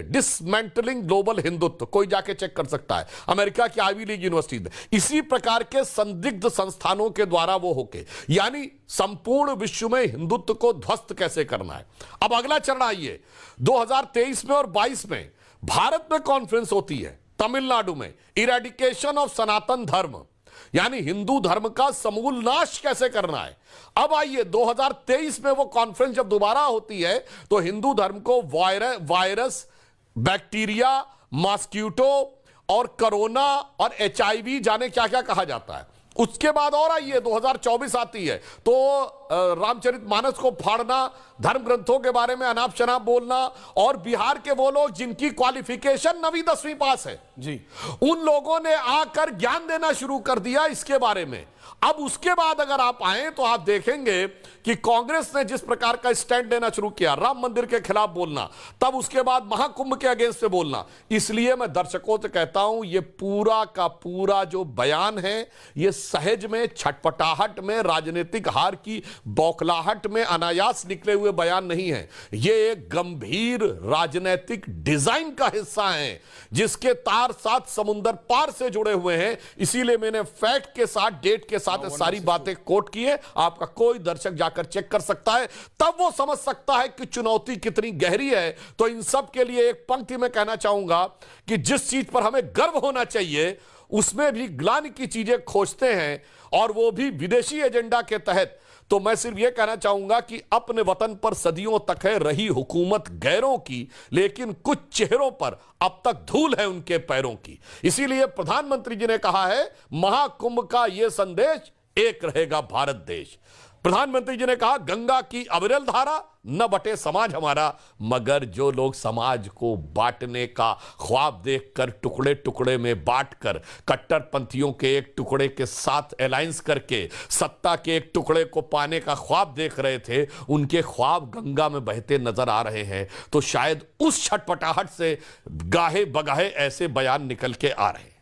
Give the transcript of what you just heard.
है, dismantling global Hindutva, कोई जाके चेक कर सकता है, अमेरिका की आईवी लीग यूनिवर्सिटी में। इसी प्रकार के संदिग्ध संस्थानों के द्वारा वो होके, यानी संपूर्ण विश्व में हिंदुत्व को ध्वस्त कैसे करना है। अब अगला चरण आइए, 2023 में और 22 में भारत में कॉन्फ्रेंस होती है तमिलनाडु में, इरेडिकेशन ऑफ सनातन धर्म, यानी हिंदू धर्म का समूल नाश कैसे करना है। अब आइए 2023 में वो कॉन्फ्रेंस जब दोबारा होती है तो हिंदू धर्म को वायरस, बैक्टीरिया, मॉस्किटो और कोरोना और HIV जाने क्या क्या कहा जाता है। उसके बाद और आइए 2024 आती है तो रामचरितमानस को फाड़ना, धर्म ग्रंथों के बारे में अनाप शनाप बोलना, और बिहार के वो लोग जिनकी क्वालिफिकेशन 9वीं 10वीं पास है जी, उन लोगों ने आकर ज्ञान देना शुरू कर दिया इसके बारे में। अब उसके बाद अगर आप आए तो आप देखेंगे कि कांग्रेस ने जिस प्रकार का स्टैंड लेना शुरू किया, राम मंदिर के खिलाफ बोलना, तब उसके बाद महाकुंभ के अगेंस्ट में बोलना। इसलिए मैं दर्शकों से कहता हूं, ये पूरा का पूरा जो बयान है ये सहज में, छटपटाहट में, राजनीतिक हार की बौखलाहट में अनायास निकले हुए बयान नहीं है। ये एक गंभीर राजनीतिक डिजाइन का हिस्सा है जिसके तार साथ समुंदर पार से जुड़े हुए हैं। इसीलिए मैंने फैक्ट के साथ, डेट के साथ सारी बातें कोट की है। आपका कोई दर्शक जाकर चेक कर सकता है, तब वो समझ सकता है कि चुनौती कितनी गहरी है। तो इन सब के लिए एक पंक्ति में कहना चाहूंगा कि जिस चीज पर हमें गर्व होना चाहिए उसमें भी ग्लानि की चीजें खोजते हैं, और वो भी विदेशी एजेंडा के तहत। तो मैं सिर्फ यह कहना चाहूंगा कि अपने वतन पर सदियों तक है रही हुकूमत गैरों की, लेकिन कुछ चेहरों पर अब तक धूल है उनके पैरों की। इसीलिए प्रधानमंत्री जी ने कहा है, महाकुंभ का यह संदेश, एक रहेगा भारत देश। प्रधानमंत्री जी ने कहा, गंगा की अविरल धारा, न बटे समाज हमारा। मगर जो लोग समाज को बांटने का ख्वाब देखकर, टुकड़े टुकड़े में बांटकर, कट्टरपंथियों के एक टुकड़े के साथ अलायंस करके सत्ता के एक टुकड़े को पाने का ख्वाब देख रहे थे, उनके ख्वाब गंगा में बहते नजर आ रहे हैं। तो शायद उस छटपटाहट से गाहे बगाहे ऐसे बयान निकल के आ रहे हैं।